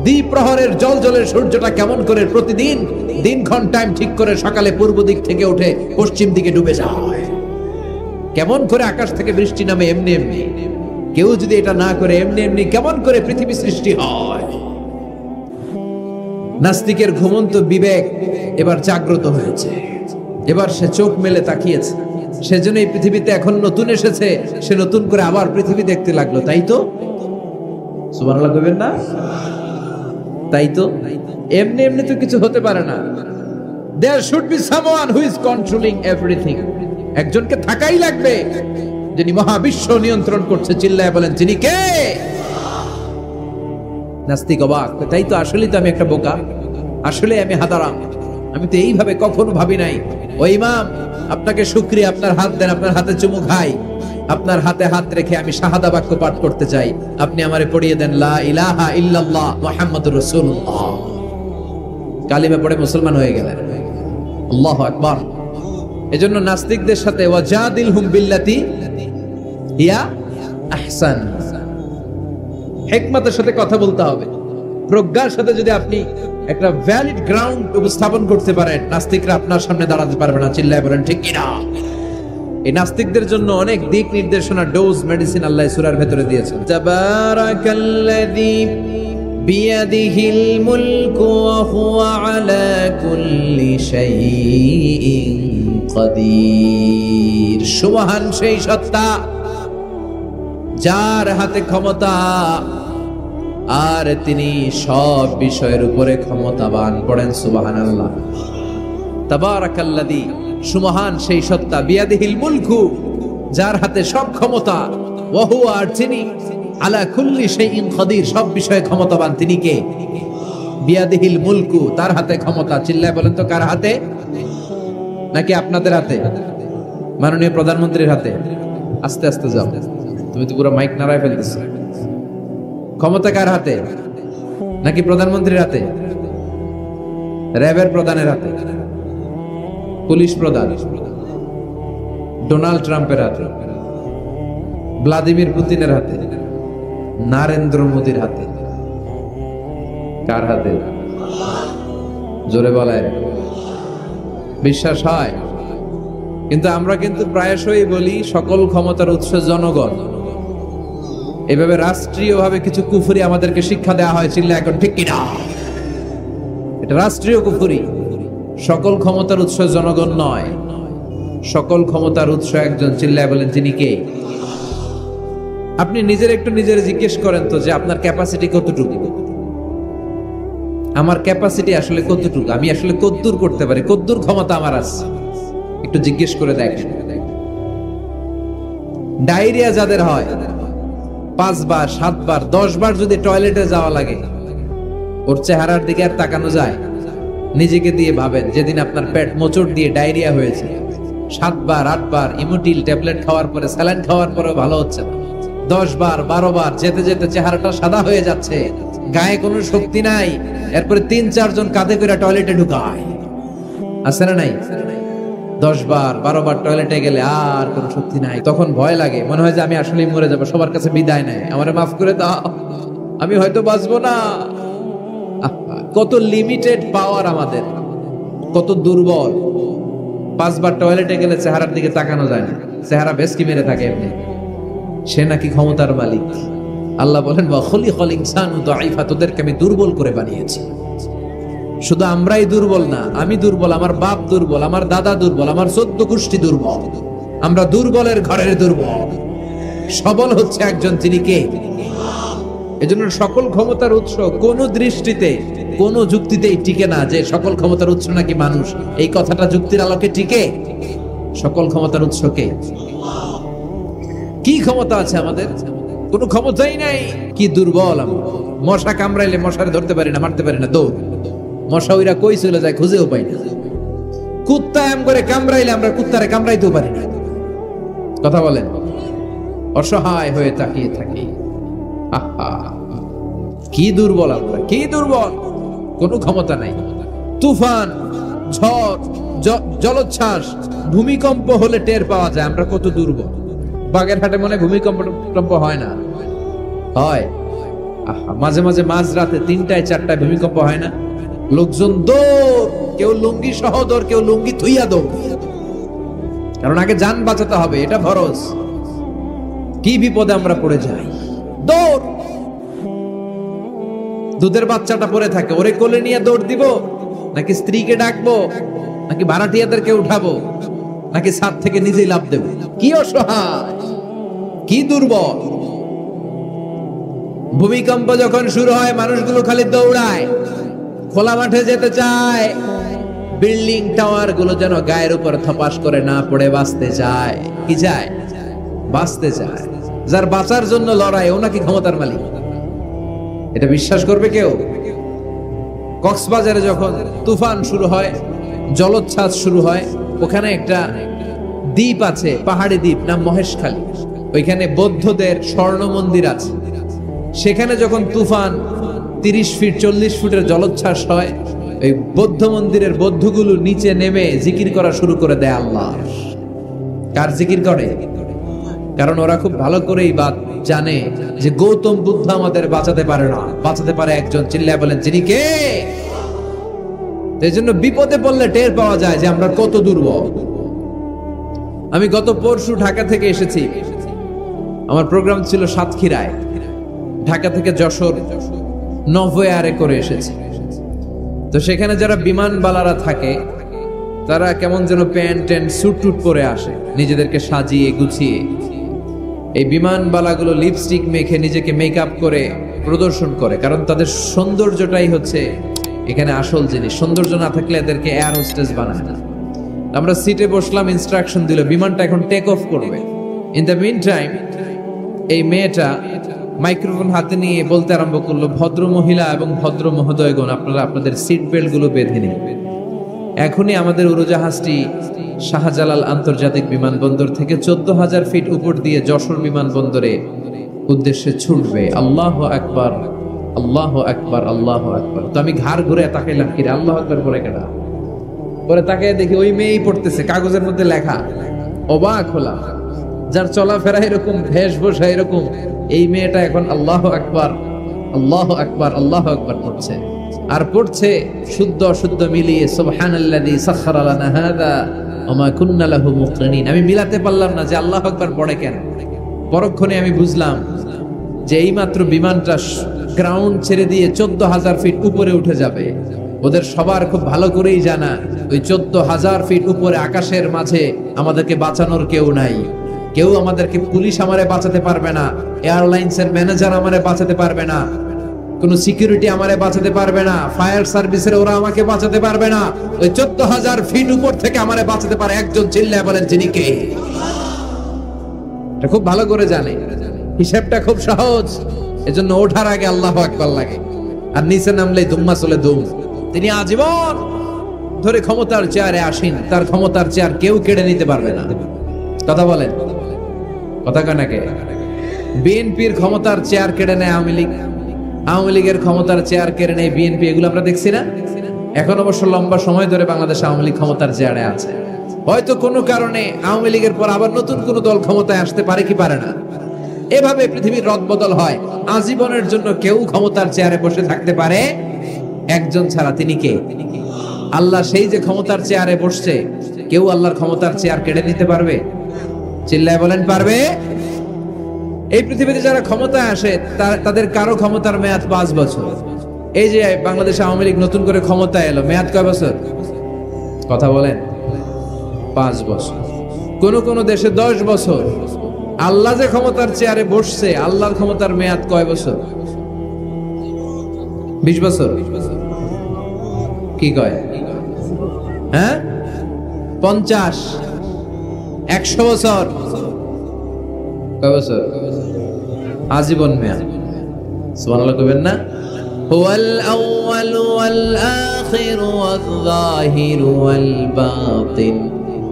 দ্বিপ্রহরের জলজলের সূর্যটা কেমন করে প্রতিদিন দিনক্ষণ টাইম ঠিক করে সকালে পূর্ব দিক থেকে উঠে পশ্চিম দিকে ডুবে যায়? কেমন করে আকাশ থেকে বৃষ্টি নামে এমনি এমনি? কেউ যদি এটা না করে এমনি এমনি কেমন করে পৃথিবী সৃষ্টি হয়? নাস্তিকের ঘুমন্ত বিবেক এবার জাগ্রত হয়েছে, এবার সে চোখ মেলে তাকিয়েছে। সেজন্য এই পৃথিবীতে এখন নতুন এসেছে, সে নতুন করে আবার পৃথিবী দেখতে লাগলো। তাই তো? সুবহানাল্লাহ কইবেন না? তাই তো? এমনি এমনি তো কিছু হতে পারে না। There should be someone who is controlling everything. একজনকে থাকাই লাগবে যিনি মহাবিশ্ব নিয়ন্ত্রণ করছে। চিল্লায় বলেন, তিনি কে? নাস্তিক অবাক, তাই তো, আসলেই তো আমি একটা বোকা, আসলে আমি হাদারাম, আমি তো এইভাবে কখনো ভাবি নাই। ও ইমাম, আপনাকে শুকরিয়া, আপনার হাত দেন, আপনার হাতে চুমু খাই, আপনার হাতে হাত রেখে আমি শাহাদা বাক্য পাঠ করতে চাই, আপনি আমারে পড়িয়ে দেন লা ইলাহা ইল্লাল্লাহ মুহাম্মাদুর রাসূলুল্লাহ। কালিমা পড়ে মুসলমান হয়ে গেলেন। আল্লাহু আকবার। এজন্য নাস্তিকদের সাথে ওয়াজাদিলহুম বিল্লাতি হিয়া আহসান, হিকমতের সাথে কথা বলতে হবে। প্রজ্ঞার সাথে যদি আপনি একটা ভ্যালিড গ্রাউন্ড উপস্থাপন করতে পারেন, নাস্তিকরা আপনার সামনে দাঁড়াতে পারবে না। চিল্লায় বলেন ঠিক কিনা? এই নাস্তিকদের জন্য অনেক দিক নির্দেশনা, ডোজ, মেডিসিন আল্লাহ সূরার ভেতরে দিয়েছেন। তাবারাকাল্লাযী বিয়াদিহিল মুলকু ওয়া হুয়া আলা কুল্লি শাইইন কাদির। সুবহান সেই সত্তা যার হাতে ক্ষমতা আর তিনি সব বিষয়ের উপরে ক্ষমতাবান। পড়েন সুবহানাল্লাহ। তাবারাকাল্লাযী, সুমহান সেই সত্তা, বিয়াদিহিল মুলকু, যার হাতে সব ক্ষমতা, ওয়া হুয়া, আর তিনি আলা কুল্লি শাইইন কাদির, সব বিষয়ে ক্ষমতাবান। তিনি কে? বিয়াদিহিল মুলকু, তার হাতে ক্ষমতা। চিল্লায় বলেন তো কার হাতে? নাকি আপনাদের হাতে? মাননীয় প্রধানমন্ত্রীর হাতে? আস্তে আস্তে যাও, তুমি তো পুরো মাইক নাড়ায় ফেলতেছো। ক্ষমতা কার হাতে? নাকি প্রধানমন্ত্রীর হাতে? র্যাবের প্রধানের হাতে? পুলিশ প্রধান ডোনাল্ড ট্রাম্পের হাতে? ভ্লাদিমির পুতিনের হাতে? নরেন্দ্র মোদীর হাতে? কার হাতে? জোরে বলেন। বিশ্বাস হয়? কিন্তু আমরা কিন্তু প্রায়শই বলি সকল ক্ষমতার উৎস জনগণ। এভাবে রাষ্ট্রীয়ভাবে কিছু কুফরি আমাদেরকে শিক্ষা দেওয়া হয়, চিল্লা এখন ঠিক কিনা? এটা রাষ্ট্রীয় কুফরি। সকল ক্ষমতার উৎস জনগণ নয়, সকল ক্ষমতার উৎস একজন। চিল্লায় বলেন তিনি কে? আপনি নিজের একটু নিজের জিজ্ঞেস করেন তো যে আপনার ক্যাপাসিটি কতটুকু? আমার ক্যাপাসিটি আসলে কতটুকু? আমি আসলে কদ্দূর করতে পারি? কদ্দূর ক্ষমতা আমার আছে? একটু জিজ্ঞেস করে দেখেন। ডায়রিয়া যাদের হয়, 5 বার 7 বার 10 বার যদি টয়লেটে যাওয়া লাগে, ওর চেহারার দিকে আর তাকানো যায়? নিজেকে দিয়ে ভাবেন, যেদিন আপনার পেট মোচড় দিয়ে ডায়রিয়া হয়েছে, 7 বার 8 বার ইমোটিল ট্যাবলেট খাওয়ার পরে, স্যালাইন খাওয়ার পরে ভালো হচ্ছে না, 10 বার 12 বার যেতে যেতে চেহারাটা সাদা হয়ে যাচ্ছে, গায়ে কোনো শক্তি নাই, এরপরে 3-4 জন কাঁধে করে টয়লেটে ঢুকায়, আছে না নাই? 10 বার 12 বার টয়লেটে গেলে আর কোনো শক্তি নাই, তখন ভয় লাগে, মনে হয় যে আমি আসলেই মরে যাবো, সবার কাছে বিদায় নেয়, আমারে মাফ করে দাও, আমি হয়তো বাঁচবো না। কত লিমিটেড পাওয়ার আমাদের, কত দুর্বল। 5 বার টয়লেটে গেলে চেহারার দিকে তাকানো যায় না, চেহারা বেশকি মেরে থাকে এমনি। সে নাকি ক্ষমতার মালিক। আল্লাহ বলেন ওয়া খুলিকাল ইনসানু দাঈফা, তোদেরকে আমি দুর্বল করে বানিয়েছি। শুধু আমরাই দুর্বল না, আমি দুর্বল, আমার বাপ দুর্বল, আমার দাদা দুর্বল, আমার 14 গোষ্ঠী দুর্বল। আমরা দুর্বলের ঘরের দুর্বল। সবল হচ্ছে একজন, তিনি কে? এজন্য সকল ক্ষমতার উৎস কোন দৃষ্টিতে, কোন যুক্তিতেই টিকে না যে সকল ক্ষমতার উৎস নাকি মানুষ। এই কথাটা যুক্তির আলোকে টিকে? সকল ক্ষমতার উৎস কে? কি ক্ষমতা আছে আমাদের? কোনো ক্ষমতাই নাই। কি দুর্বল আমরা। মশা কামড়াইলে মশারে ধরতে পারি না, মারতে পারি না, দৌড়। মশা ওইরা কই চলে যায় খুঁজেও পাই না। কুত্তা এম করে কামড়াইলে আমরা কুত্তারে কামড়াইতেও পারি না। কথা বলেন। অসহায় হয়ে তাকিয়ে থাকি। কি দুর্বল আমরা, কি দুর্বল। কোনো ক্ষমতা নাই। তুফান, ঝড়, জলোচ্ছ্বাস, ভূমিকম্প হলে টের পাওয়া যায় আমরা কত দুর্বল। বাগেরহাটে মনে ভূমিকম্প হয় না? হয়। মাঝে মাঝে মাঝরাতে 3টায় 4টায় ভূমিকম্প হয় না? লোকজন দৌড়, কেউ লুঙ্গি সহ দৌড়, কেউ লুঙ্গি থুইয়া দৌড়, কারণ আগে জান বাঁচাতে হবে, এটা ফরজ। কি বিপদে আমরা পড়ে যাই। দৌড়। দুধের বাচ্চাটা পড়ে থাকে, ওরে কোলে নিয়ে দৌড় দিব, নাকি স্ত্রীকে ডাকবো, নাকি ভাড়াটিয়াদেরকে উঠাবো, নাকি ছাদ থেকে নিজেই লাফ দেব? কি অসহায়, কি দুর্বল। ভূমিকম্প যখন শুরু হয় মানুষগুলো খালি দৌড়ায়, খোলা মাঠে যেতে চায়, বিল্ডিং টাওয়ার গুলো যেন গায়ের উপর থপাস করে না পড়ে বাঁচতে চায়। কি চায়? বাঁচতে চায়। যার বাঁচার জন্য লড়াই, ও নাকি ক্ষমতার মালিক। এটা বিশ্বাস করবে কেউ? কক্সবাজারে যখন তুফান শুরু হয়, জলোচ্ছ্বাস শুরু হয়, ওখানে একটা দ্বীপ আছে, পাহাড়ি দ্বীপ, নাম মহেশখালী। ওইখানে বৌদ্ধদের স্বর্ণ মন্দির আছে। সেখানে যখন তুফান 30 ফিট 40 ফুটের জলোচ্ছ্বাস হয়, এই বৌদ্ধ মন্দিরের বৌদ্ধগুলো নিচে নেমে জিকির করা শুরু করে দেয় আল্লাহ। কার জিকির করে? কারণ ওরা খুব ভালো করেই জানে যে গৌতম বুদ্ধ আমাদের বাঁচাতে পারে না, বাঁচাতে পারে একজন। চিল্লায় বলেন যিনি কে? এই জন্য বিপদে পড়লে টের পাওয়া যায় যে আমরা কত দুর্বল। আমি গত পরশু ঢাকা থেকে এসেছি, আমার প্রোগ্রাম ছিল সাতক্ষীরায়। ঢাকা থেকে যশোর নভোয়ারে করে এসেছি। তো সেখানে যারা বিমানবালারা থাকে তারা কেমন যেন প্যান্ট ট্যান্ট স্যুট টুট পরে আসে, নিজেদেরকে সাজিয়ে গুছিয়ে। এই বিমানবালাগুলো লিপস্টিক মেখে নিজেকে মেকআপ করে প্রদর্শন করে, কারণ তাদের সৌন্দর্যটাই হচ্ছে এখানে আসল জিনিস। সৌন্দর্য না থাকলে এদেরকে এয়ার হোস্টেস বানায় না। আমরা সিটে বসলাম, ইনস্ট্রাকশন দিল বিমানটা এখন টেক অফ করবে। ইন দ্য মিন টাইম এই মেয়েটা মাইক্রোফোন হাতে নিয়ে বলতে আরম্ভ করলো, ভদ্র মহিলা এবং ভদ্র মহোদয়গণ, আপনারা আপনাদের সিট বেল্ট গুলো বেঁধে নিন। এখনই আমাদের উড়োজাহাজটি শাহজালাল আন্তর্জাতিক বিমানবন্দর থেকে 14,000 ফিট উপর দিয়ে যশোর বিমানবন্দরে উদ্দেশ্যে ছুটবে। আল্লাহু আকবার, আল্লাহু আকবার, আল্লাহু আকবার। তো আমি ঘাড় ঘুরে তাকাইলাম, কিরে আল্লাহু আকবার পরে কেডা? পরে তাকে দেখি ওই মেয়েই পড়তেছে, কাগজের মধ্যে লেখা। অবাক হলাম, যার চলাফেরা এরকম, বেশভূষা এরকম, এই মেয়েটা এখন আল্লাহু আকবার, আল্লাহু আকবার, আল্লাহু আকবার পড়ছে। আর পড়ছে শুদ্ধ অশুদ্ধ মিলিয়ে, সুবহানাল্লাযী সাখখারা লানা হাযা ওয়া মা কুন্না লাহু মুকরিনিন। আমি মিলাতে পারলাম না যে আল্লাহু আকবার পড়ে কেন। পরক্ষণে আমি বুঝলাম যে এইমাত্র বিমানটা গ্রাউন্ড ছেড়ে দিয়ে 14,000 ফিট উপরে উঠে যাবে। ওদের সবার খুব ভালো করেই জানা, ওই 14,000 ফিট উপরে আকাশের মাঝে আমাদেরকে বাঁচানোর কেউ নাই। কেউ আমাদেরকে, পুলিশ আমারে বাঁচাতে পারবে না, এয়ারলাইন্সের ম্যানেজার আমারে বাঁচাতে পারবে না, কোন সিকিউরিটি আমারে বাঁচাতে পারবে না, ফায়ার সার্ভিসের ওরা আমাকে বাঁচাতে পারবে না। ওই 14,000 ফিট উপর থেকে আমারে বাঁচাতে পারে একজন, চিল্লায় বলেন যিনি কে? এটা খুব ভালো করে জানে, হিসাবটা খুব সহজ। এজন্য ওঠার আগে আল্লাহু আকবার লাগে, আর নিচে নামলেই দুম্মা চলে দুম। তিনি আজীবন ধরে ক্ষমতার চেয়ারে আসীন, তার ক্ষমতার চেয়ার কেউ কেড়ে নিতে পারবে না। কথা বলেন, কথা কানাকে? বিএনপির ক্ষমতার চেয়ার কেড়ে নেয় আওয়ামী লীগ, আওয়ামী লীগের ক্ষমতার চেয়ার কেড়ে নেয় বিএনপি। এগুলো আমরা দেখছি না? এখন অবশ্য লম্বা সময় ধরে বাংলাদেশ আওয়ামী লীগ ক্ষমতার চেয়ারে আছে। হয়তো কোনো কারণে আওয়ামী লীগের পর আবার নতুন কোন দল ক্ষমতায় আসতে পারে কি পারে না। এভাবে পৃথিবীর রদবদল হয়। আজীবনের জন্য কেউ ক্ষমতার চেয়ারে বসে থাকতে পারে একজন ছাড়া, তিনি কে? আল্লাহ। সেই যে ক্ষমতার চেয়ারে বসছে, কেউ আল্লাহর ক্ষমতার চেয়ার কেড়ে নিতে পারবে? চিল্লায় বলেন পারবে? এই পৃথিবীতে যারা ক্ষমতায় আসে তাদের কারো ক্ষমতার মেয়াদ 5 বছর। এই যে বাংলাদেশ আওয়ামী লীগ নতুন করে ক্ষমতায় এলো, মেয়াদ কয় বছর? কথা বলেন, 5 বছর। কোন কোন দেশে 10 বছর। আল্লাহ যে ক্ষমতার চেয়ারে বসছে, আল্লাহর ক্ষমতার মেয়াদ কয় বছর? 20 বছর। কি কয়? হ্যাঁ, 50, 100 বছর। কয় বছর? আজীবন মেয়াদ। সুবহানাল্লাহ কইবেন না? হুয়াল আউয়ালু ওয়াল আখিরু ওয়াল যাহিরু ওয়াল বাতিন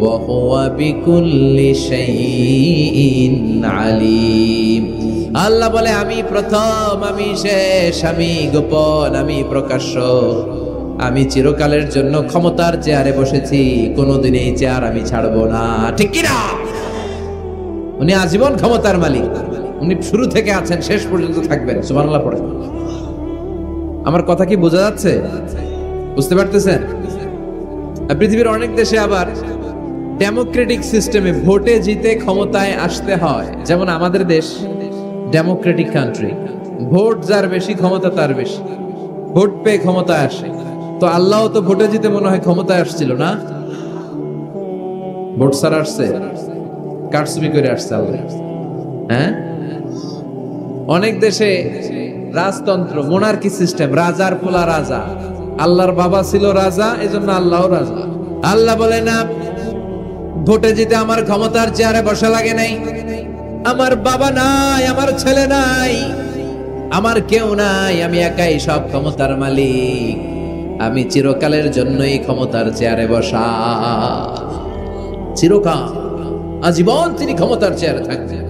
ওয়া হুয়া বিকুল্লি শাইইন আলীম। আল্লাহ বলে, আমি প্রথম, আমি শেষ, আমি গোপন, আমি প্রকাশ্য। আমি চিরকালের জন্য ক্ষমতার চেয়ারে বসেছি, কোনোদিন এই চেয়ার আমি ছাড়বো না। ঠিক কি না? উনি আজীবন ক্ষমতার মালিক। উনি শুরু থেকে আছেন, শেষ পর্যন্ত থাকবেন। সুবহানাল্লাহ পড়ে। আমার কথা কি বোঝা যাচ্ছে? বুঝতে পারতেছেন? পৃথিবীর অনেক দেশে আবার ডেমোক্রেটিক সিস্টেমে ভোটে জিতে ক্ষমতায় আসতে হয়। যেমন আমাদের দেশ ডেমোক্রেটিক কান্ট্রি, ভোট যার বেশি ক্ষমতা তার বেশি, ভোট পেয়ে ক্ষমতায় আসে। তো আল্লাহ তো ভোটে জিতে মনে হয় ক্ষমতায় আসছিল না, ভোট ছাড়া আসছে, কারচুপি করে আসছে আল্লাহ। হ্যাঁ, অনেক দেশে রাজতন্ত্র, মোনার্কি সিস্টেম, রাজার পোলা রাজা। আল্লাহর বাবা ছিল রাজা, এজন্য আল্লাহও রাজা। আল্লাহ বলে না, ভোটে জিতে আমার ক্ষমতার চেয়ারে বসা লাগে নাই। আমার বাবা নাই, আমার ছেলে নাই, আমার কেউ নাই, আমি একাই সব ক্ষমতার মালিক। আমি চিরকালের জন্যই ক্ষমতার চেয়ারে বসা। চিরকাল, আজীবন তিনি ক্ষমতার চেয়ারে থাকবেন।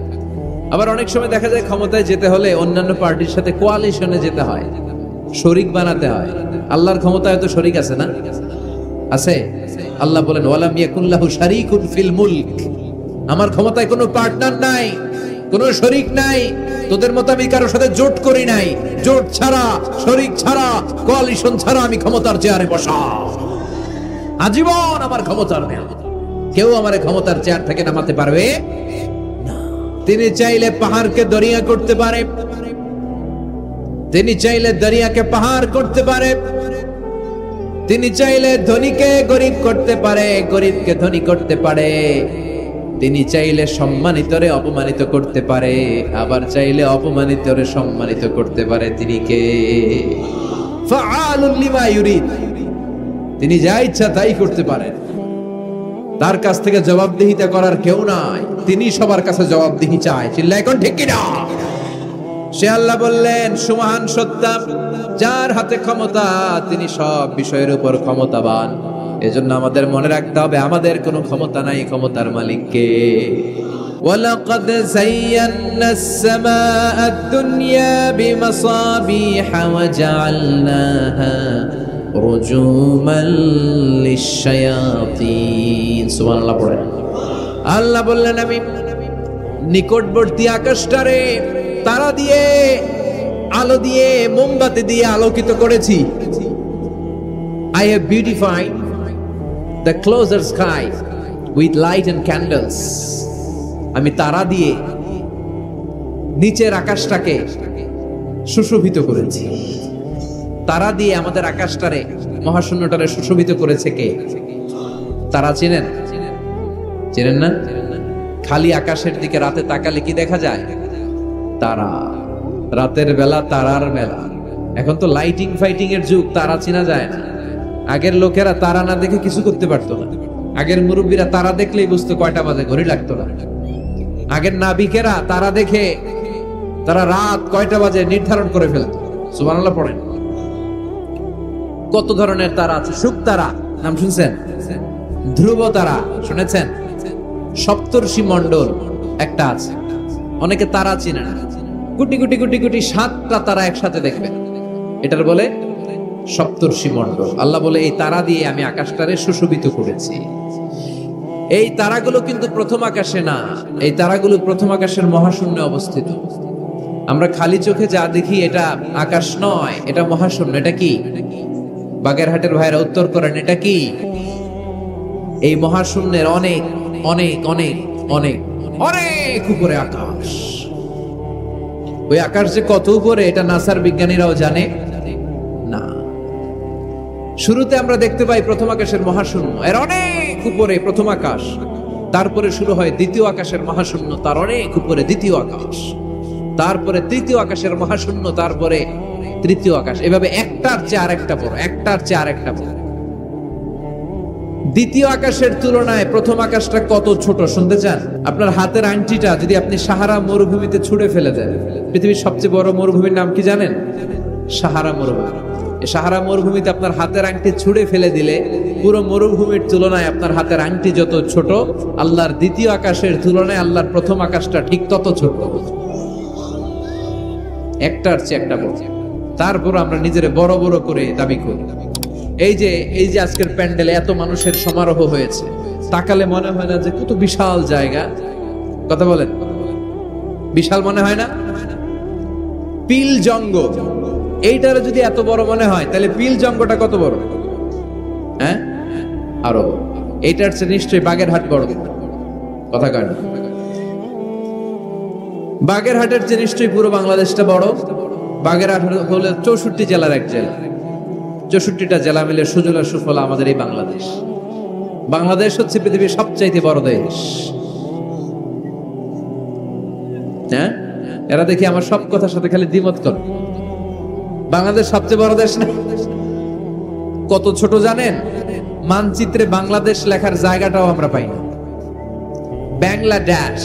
আবার অনেক সময় দেখা যায় ক্ষমতায় যেতে হলে অন্যান্য পার্টির সাথে কোয়ালিশনে যেতে হয়, শরিক বানাতে হয়। আল্লাহর ক্ষমতায় তো শরিক আছে না? আছে। আল্লাহ বলেন, ওয়ালাম ইয়াকুল্লাহু শারীকুন ফিল মুলক। আমার ক্ষমতায় কোনো পার্টনার নাই, কোনো শরিক নাই। তোদের মতো আমি কারোর সাথে জোট করি নাই। জোট ছাড়া, শরিক ছাড়া, কোয়ালিশন ছাড়া আমি ক্ষমতার চেয়ারে বসা। আজীবন আমার ক্ষমতার মেয়াদ। কেউ আমার ক্ষমতার চেয়ার থেকে নামাতে পারবে না। তিনি চাইলে পাহাড়কে দরিয়া করতে পারে, তিনি চাইলে দরিয়াকে পাহাড় করতে পারে, তিনি চাইলে ধনীকে গরিব করতে পারে, গরিবকে ধনী করতে পারে। তিনি চাইলে সম্মানিতরে অপমানিত করতে পারে, আবার চাইলে অপমানিতরে সম্মানিত করতে পারে। তিনি কে? ফাআলুল লিমা ইউরিদ। তিনি যা ইচ্ছা তাই করতে পারেন। তার কাছ থেকে জবাবদিহিতা করার কেউ নাই, তিনি সবার কাছে জবাবদিহি চায়। চিল্লায় এখন ঠিক কিনা? সে আল্লাহ বললেন, সুমহান সত্তা, যার হাতে ক্ষমতা তিনি সব বিষয়ের উপর ক্ষমতাবান। এজন্য আমাদের মনে রাখতে হবে আমাদের কোনো ক্ষমতা নাই, ক্ষমতার মালিক কে? ওয়ালাকাদ যায়্যানাস সামাআদ দুনিয়া বিমাসাবিহা ওয়া জাআলনাহা রুজুমান লিশ-শায়াতিন। সুবহানাল্লাহ পড়েন। আল্লাহ বললেন, আমি নিকটবর্তী আকাশটারে তারা দিয়ে, আলো দিয়ে, মোমবাতি দিয়ে আলোকিত করেছি। I have beautified the closer sky with light and candles. আমি তারা দিয়ে নিচের আকাশটাকে সুশোভিত করেছি। তারা দিয়ে আমাদের আকাশটারে, মহাশূন্যটারে সুশোভিত করেছে কে? তারা চিনেন? চিনেন না? খালি আকাশের দিকে রাতে তাকালে কি দেখা যায়? তারা। রাতের বেলা তারার বেলা। এখন তো লাইটিং ফাইটিং এর যুগ, তারা চেনা যায় না। আগের লোকেরা তারা না দেখে কিছু করতে পারতো না। আগের মুরব্বীরা তারা দেখলেই বুঝতো কয়টা বাজে, ঘড়ি লাগতো না। আগের নাবিকেরা তারা দেখে তারা রাত কয়টা বাজে নির্ধারণ করে ফেলতো। সুবহানাল্লাহ পড়েন। কত ধরনের তারা আছে। শুক তারা নাম শুনছেন? ধ্রুব তারা শুনেছেন? সপ্তর্ষি মণ্ডল একটা আছে, অনেকে তারা চিনে না। কোটি কোটি কোটি কোটি 7টা তারা একসাথে দেখবেন, এটার বলে সপ্তর্ষি মণ্ডল। আল্লাহ বলে, এই তারা দিয়ে আমি আকাশটারে সুশোভিত করেছি। এই তারাগুলো কিন্তু প্রথম আকাশে না, এই তারাগুলো প্রথম আকাশের মহাশূন্যে অবস্থিত। আমরা খালি চোখে যা দেখি এটা আকাশ নয়, এটা মহাশূন্য। এটা কি? বাগেরহাটের ভাইরা উত্তর করেন, এটা কি? এই মহাশূন্যের অনেক অনেক অনেক অনেক অনেক উপরে আকাশ। ওই আকাশ যে কত উপরে এটা নাসার বিজ্ঞানীরাও জানে না। শুরুতে আমরা দেখতে পাই প্রথম আকাশের মহাশূন্য, এর অনেক উপরে প্রথম আকাশ। তারপরে শুরু হয় দ্বিতীয় আকাশের মহাশূন্য, তার অনেক উপরে দ্বিতীয় আকাশ। তারপরে তৃতীয় আকাশের মহাশূন্য, তারপরে তৃতীয় আকাশ। এভাবে একটার চেয়ে আরেকটা বড়, একটার চেয়ে আরেকটা বড়। দ্বিতীয় আকাশের তুলনায় প্রথম আকাশটা কত ছোট শুনতে চান? আপনার হাতের আংটিটা যদি আপনি সাহারা মরুভূমিতে ছুঁড়ে ফেলে দেন, পৃথিবীর সবচেয়ে বড় মরুভূমির নাম কি জানেন? সাহারা মরুভূমি। এই সাহারা মরুভূমিতে আপনার হাতের আংটি ছুঁড়ে ফেলে দিলে পুরো মরুভূমির তুলনায় আপনার হাতের আংটি যত ছোট, আল্লাহর দ্বিতীয় আকাশের তুলনায় আল্লাহর প্রথম আকাশটা ঠিক তত ছোট। একটার চেয়ে একটা বড়। তারপর আমরা নিজের বড় বড় করে দাবি করি। এই যে আজকের প্যান্ডেলে এত মানুষের সমারোহ হয়েছে, তাকালে মনে হয় না যে কত বিশাল জায়গা? কথা বলেন, বিশাল মনে হয় না? পিল জঙ্গ এইটার যদি এত বড় মনে হয়, তাহলে পিল জঙ্গটা কত বড়? হ্যাঁ, আরো। এইটার চেয়ে নিশ্চয়ই বাগেরহাট বড়। কথা কয় না? বাগেরহাটের চেয়ে নিশ্চয়ই পুরো বাংলাদেশটা বড়। বাগেরহাট হলো 64 জেলার এক জেলা। 64টা জেলা মিলে সুজলা সুফলা আমাদের এই বাংলাদেশ। বাংলাদেশ হচ্ছে পৃথিবীর সবচাইতে বড় দেশ। হ্যাঁ, এরা দেখি আমার সব কথার সাথে খালি দ্বিমত করে। বাংলাদেশ সবচেয়ে বড় দেশ না? কত ছোট জানেন? মানচিত্রে বাংলাদেশ লেখার জায়গাটাও আমরা পাই না। বাংলাদেশ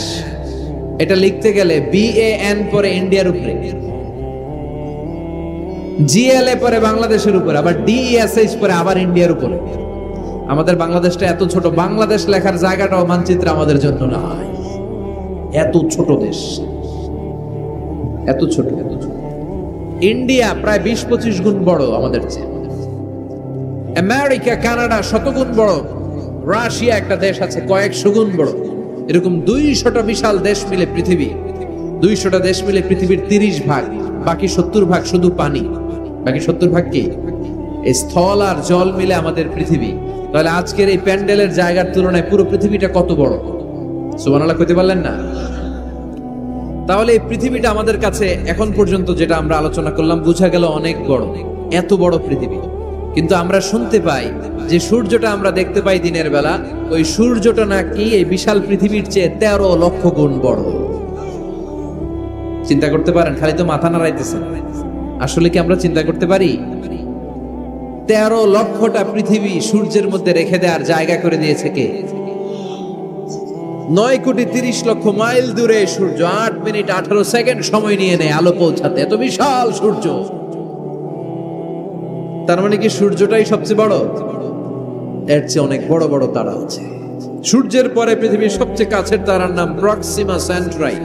এটা লিখতে গেলে BAN পরে ইন্ডিয়ার উপরে, GLA পরে বাংলাদেশের উপরে, আবার DESH পরে আবার ইন্ডিয়ার উপরে। আমাদের বাংলাদেশটা এত ছোট, বাংলাদেশ লেখার জায়গাটাও মানচিত্রে আমাদের জন্য নাই। এত ছোট দেশ, এত ছোট। ইন্ডিয়া প্রায় 20-25 গুণ বড় আমাদের চেয়ে। আমেরিকা, কানাডা শতগুণ বড়। রাশিয়া একটা দেশ আছে কয়েকশো গুণ বড়। এরকম 200টা বিশাল দেশ মিলে পৃথিবী। 200টা দেশ মিলে পৃথিবীর 30 ভাগ, বাকি 70 ভাগ শুধু পানি। বাকি 70 ভাগ কি? এই স্থল আর জল মিলে আমাদের পৃথিবী। তাহলে আজকের এই প্যান্ডেলের জায়গার তুলনায় পুরো পৃথিবীটা কত বড়? সুবহানাল্লাহ কইতে পারলেন না? তাহলে এই পৃথিবীটা আমাদের কাছে এখন পর্যন্ত যেটা আমরা আলোচনা করলাম বোঝা গেল অনেক বড়। এত বড় পৃথিবী, কিন্তু আমরা শুনতে পাই যে সূর্যটা আমরা দেখতে পাই দিনের বেলা, ওই সূর্যটা নাকি এই বিশাল পৃথিবীর চেয়ে 13 লক্ষ গুণ বড়। চিন্তা করতে পারেন? খালি তো মাথা নাড়াইতেছেন। আসলে কি আমরা চিন্তা করতে পারি? 13 লক্ষটা পৃথিবী সূর্যের মধ্যে রেখে দেওয়ার জায়গা করে দিয়েছে কে? 9,30,00,000 মাইল দূরে সূর্য 8 মিনিট 18 সেকেন্ড সময় নিয়ে নেয় আলো পৌঁছাতে। এত বিশাল সূর্য। তার মানে কি সূর্যটাই সবচেয়ে বড়? এর চেয়ে অনেক বড় বড় তারা আছে। সূর্যের পরে পৃথিবীর সবচেয়ে কাছের তারার নাম প্রক্সিমা সেন্ট্রাই।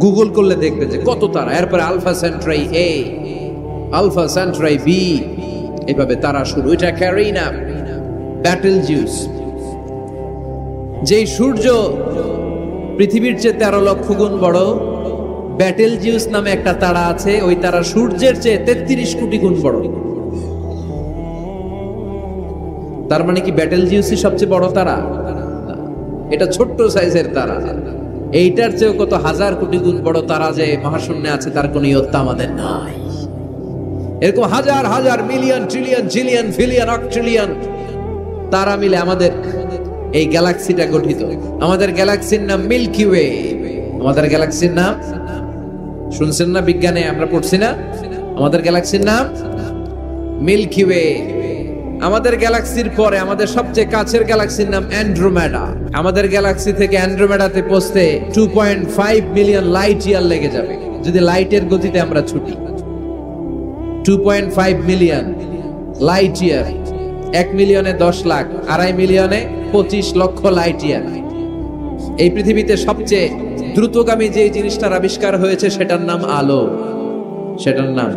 গুগল করলে দেখবে যে কত তারা। এরপরে আলফা সেন্ট্রাই এ, আলফা সেন্ট্রাই বি, এইভাবে তারা শুরু। এটা ক্যারিনা, ব্যাটেলজিউস। যেই সূর্য পৃথিবীর চেয়ে 13 লক্ষ গুণ বড়, ব্যাটেলজিউস নামে একটা তারা আছে। ওই তারা সূর্যের চেয়ে 33 কোটি গুণ বড়। তার মানে কি ব্যাটেলজিউসই সবচেয়ে বড় তারা? এটা ছোট্ট সাইজের তারা। এইটার চেয়ে কত হাজার কোটি গুণ বড় তারা যে মহাশূন্যে আছে তার কোনো ইয়ত্তা আমাদের নাই। এরকম হাজার হাজার million trillion zillion pillion octillion তারা মিলে আমাদের এই গ্যালাক্সিটা গঠিত। আমাদের গ্যালাক্সির নাম মিল্কি ওয়ে। আমাদের গ্যালাক্সির নাম শুনছেন না? বিজ্ঞানে আমরা পড়ছি না? আমাদের গ্যালাক্সির নাম মিল্কি ওয়ে। আমাদের গ্যালাক্সির পরে আমাদের সবচেয়ে কাছের গ্যালাক্সির নাম অ্যান্ড্রোমেডা। আমাদের গ্যালাক্সি থেকে অ্যান্ড্রোমেডাতে পৌঁছতে 2.5 মিলিয়ন লাইট ইয়ার লেগে যাবে যদি লাইটের গতিতে আমরা ছুটি। 2.5 মিলিয়ন লাইট ইয়ার। 1 মিলিয়নে 10 লাখ, 2.5 মিলিয়নে 25 লক্ষ লাইট ইয়ার। এই পৃথিবীতে সবচেয়ে দ্রুতগামী যে জিনিসটার আবিষ্কার হয়েছে সেটার নাম আলো। সেটার নাম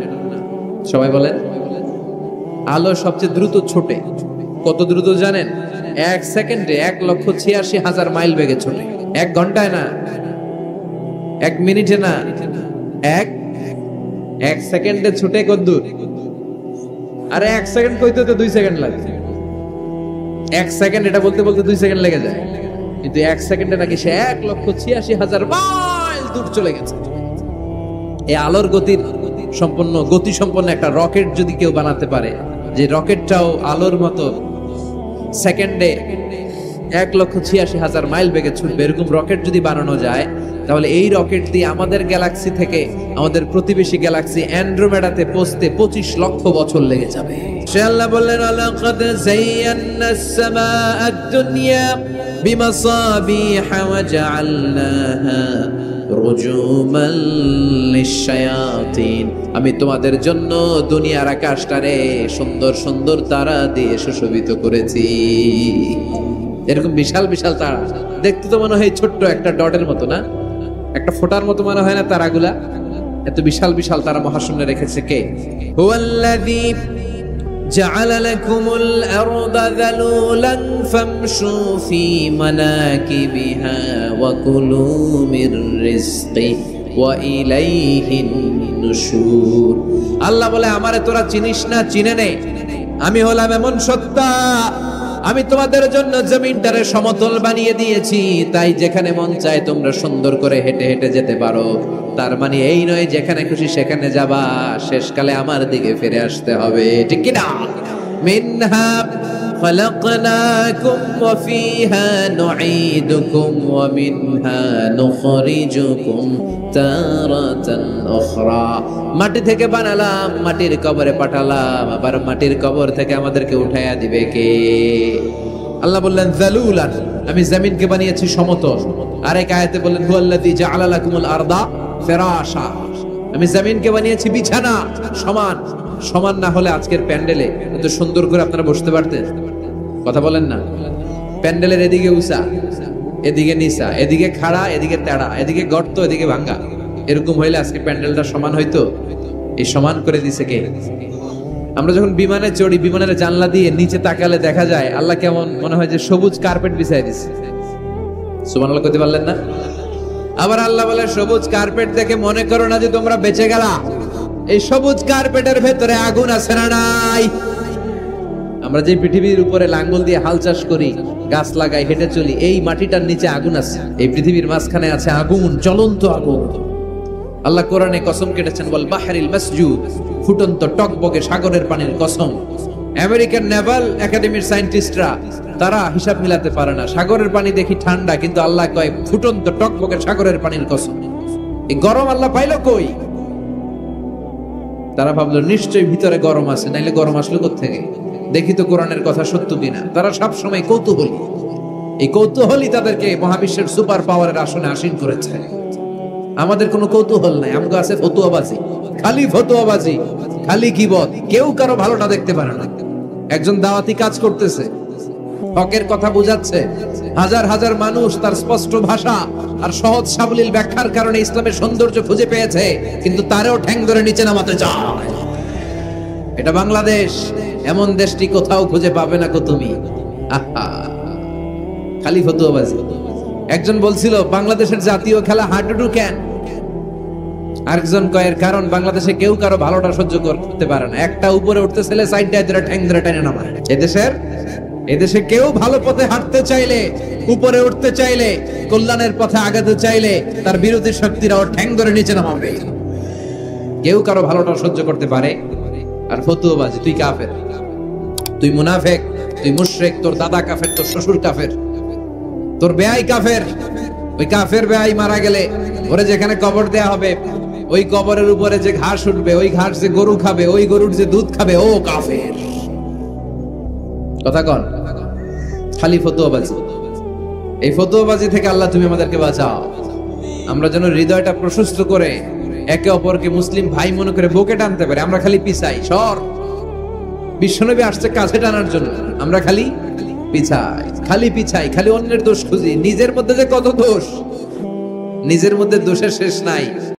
সবাই বলেন। আলো সবচেয়ে দ্রুত ছোটে। কত দ্রুত জানেন? 1 সেকেন্ডে 1,86,000 মাইল বেগে ছোটে। 1 ঘন্টায় না, 1 মিনিটে না, 1 সেকেন্ডে ছুটে কত দূর? আরে 1 সেকেন্ড কইতে তো 2 সেকেন্ড লাগে। 1 সেকেন্ড এটা বলতে বলতে 2 সেকেন্ড লেগে যায়, কিন্তু 1 সেকেন্ডে নাকি সে 1,86,000 মাইল দূর চলে গেছে। এই আলোর গতি সম্পন্ন একটা রকেট যদি কেউ বানাতে পারে, যে রকেটটাও আলোর মতো সেকেন্ডে 1,86,000 মাইল বেগে ছুটবে, এরকম রকেট যদি বানানো যায়, তাহলে এই রকেট দিয়ে আমাদের গ্যালাক্সি থেকে আমাদের প্রতিবেশী গ্যালাক্সি অ্যান্ড্রোমেডাতে পৌঁছতে 25 লক্ষ বছর লেগে যাবে। সে আল্লাহ বললেন, আলাকাদ যায়্যানাস সামাআদ দুনিয়া বিমাসাবিহা ওয়া জাআলনাহা রুজুমান লিশ-শায়াতিন। আমি তোমাদের জন্য দুনিয়ার আকাশটারে সুন্দর সুন্দর তারা দিয়ে সুশোভিত করেছি। এরকম বিশাল বিশাল তারা দেখতে তো মনে হয় ছোট্ট একটা ডটের মতো না, একটা ফোঁটার মতো মনে হয় না তারাগুলা? এত বিশাল বিশাল তারা মহাশূন্যে রেখেছে কে? হুয়াল্লাযী জাআলা লাকুমুল আরদা যালুলান ফামশু ফি মানাকিবিহা ওয়া কুলু মির রিজকি ওয়া ইলাইহিন নুশুর। আল্লাহ বলে, আমারে তোরা চিনিস না? চিনে নে। আমি হলাম এমন সত্তা, আমি তোমাদের জন্য জমিনটারে সমতল বানিয়ে দিয়েছি, তাই যেখানে মন চায় তোমরা সুন্দর করে হেঁটে হেঁটে যেতে পারো। তার মানে এই নয় যেখানে খুশি সেখানে যাবা, শেষকালে আমার দিকে ফিরে আসতে হবে, ঠিক কি না? মিনহা খালাকনাকুম ওয়া ফিহা নুঈদুকুম ওয়া মিনহা নুখরিজুকুম তারাতান উখরা। মাটি থেকে বানালাম, মাটির কবরে পাঠালাম, আবার মাটির কবর থেকে আমাদেরকে উঠাইয়া দিবে কে? আল্লাহ বললেন যালুলান, আমি জমিনকে বানিয়েছি সমতল। আরেক আয়াতে বললেন হুয়াল্লাযী জাআলা লাকুমুল আরদা ফিরাশা, আমি জমিনকে বানিয়েছি বিছানা। সমান সমান না হলে আজকের প্যান্ডেলে এত সুন্দর করে আপনারা বসতে পারতেন? কথা বলেন না। প্যান্ডেলের এদিকে উঁচা, এদিকে নিচা, এদিকে খাড়া, এদিকে তেড়া, এদিকে গর্ত, এদিকে ভাঙ্গা, এরকম হইলে আজকে প্যান্ডেলটা সমান হইতো? এই সমান করে দিছে কে? আমরা যখন বিমানে চড়ি, বিমানের জানলা দিয়ে নিচে তাকালে দেখা যায় আল্লাহ কেমন মনে হয় যে সবুজ কার্পেট বিছাই দিছে। সুবহানাল্লাহ কইতে পারলেন না? আবার আল্লাহ বলে, সবুজ কার্পেট দেখে মনে করো না যে তোমরা বেঁচে গেলা। এই সবুজ কার্পেটের ভেতরে আগুন আছে না নাই? আমরা যে পৃথিবীর উপরে লাঙ্গল দিয়ে হাল চাষ করি, গাছ লাগাই, হেঁটে চলি, এই মাটিটার নিচে আগুন আছে। এই পৃথিবীর মাঝখানে আছে আগুন, জ্বলন্ত আগুন। আল্লাহ কোরআনে কসম কেটেছেন, বল বাহরিল মাসজুদ, ফুটন্ত টকবকে সাগরের পানির কসম। আমেরিকান নেভাল একাডেমির সায়েন্টিস্টরা তারা হিসাব মিলাতে পারে না। সাগরের পানি দেখি ঠান্ডা, কিন্তু আল্লাহ কয় ফুটন্ত টকবকে সাগরের পানির কসম। এই গরম আল্লাহ পাইলো কই? তারা ভাবলো নিশ্চয়ই ভিতরে গরম আছে, নাইলে গরম আসলো কোত্থেকে? দেখি তো কোরআনের কথা সত্য কিনা। তারা সবসময় কৌতূহলী। এই কৌতূহলই তাদেরকে মহাবিশ্বের সুপার পাওয়ারের আসনে আসীন করেছে। আমাদের কোনো কৌতূহল নাই, আমগো আছে ফতুয়াবাজি, খালি ফতুয়াবাজি, খালি গীবত। কেউ কারো ভালোটা দেখতে পারে না। একজন দাওয়াতি কাজ করতেছে, হকের কথা বুঝাচ্ছে, হাজার হাজার মানুষ তার স্পষ্ট ভাষা আর সহজ সাবলীল ব্যাখ্যার কারণে ইসলামের সৌন্দর্য খুঁজে পেয়েছে, কিন্তু তারেও ঠ্যাং ধরে নিচে নামাতে চায়। এটা বাংলাদেশ, এমন দেশটি কোথাও খুঁজে পাবে না কো তুমি। আহা, খালি ফতুয়াবাজি। একজন বলছিল বাংলাদেশের জাতীয় খেলা হাডুডু কেন? আরেকজন কয়ের কারণ বাংলাদেশে কেউ কারো ভালোটা সহ্য করতে পারে না। একটা উপরে উঠতে ছেলে সাইডটায় ধরে ঠ্যাং ধরে টেনে নামায়। এদেশে কেউ ভালো পথে হাঁটতে চাইলে, উপরে উঠতে চাইলে, কল্যাণের পথে আগাতে চাইলে তার বিরোধী শক্তিরা ওর ঠ্যাং ধরে নিচে নামাবে। কেউ কারো ভালোটা সহ্য করতে পারে। আর ফতুয়াবাজি, তুই কাফের, তুই মুনাফেক, তুই মুশরিক, তোর দাদা কাফের, তোর শ্বশুর কাফের, তোর বেয়াই কাফের। ওই কাফের বেয়াই মারা গেলে ওরে যেখানে কবর দেয়া হবে, ওই কবরের উপরে যে ঘাস উঠবে, ওই ঘাস যে গরু খাবে, ওই গরুর যে দুধ খাবে, ও কাফের। কথা কন, খালি ফতুয়াবাজি। এই ফতুয়াবাজি থেকে আল্লাহ তুমি আমাদেরকে বাঁচাও। আমরা যেন হৃদয়টা প্রশস্ত করে একে অপরকে মুসলিম ভাই মনে করে বুকে টানতে পারি। আমরা খালি পিছাই, সর। বিশ্বনবী আসছে কাছে টানার জন্য, আমরা খালি পিছাই, খালি অন্যের দোষ খুঁজি। নিজের মধ্যে যে কত দোষ, নিজের মধ্যে দোষের শেষ নাই।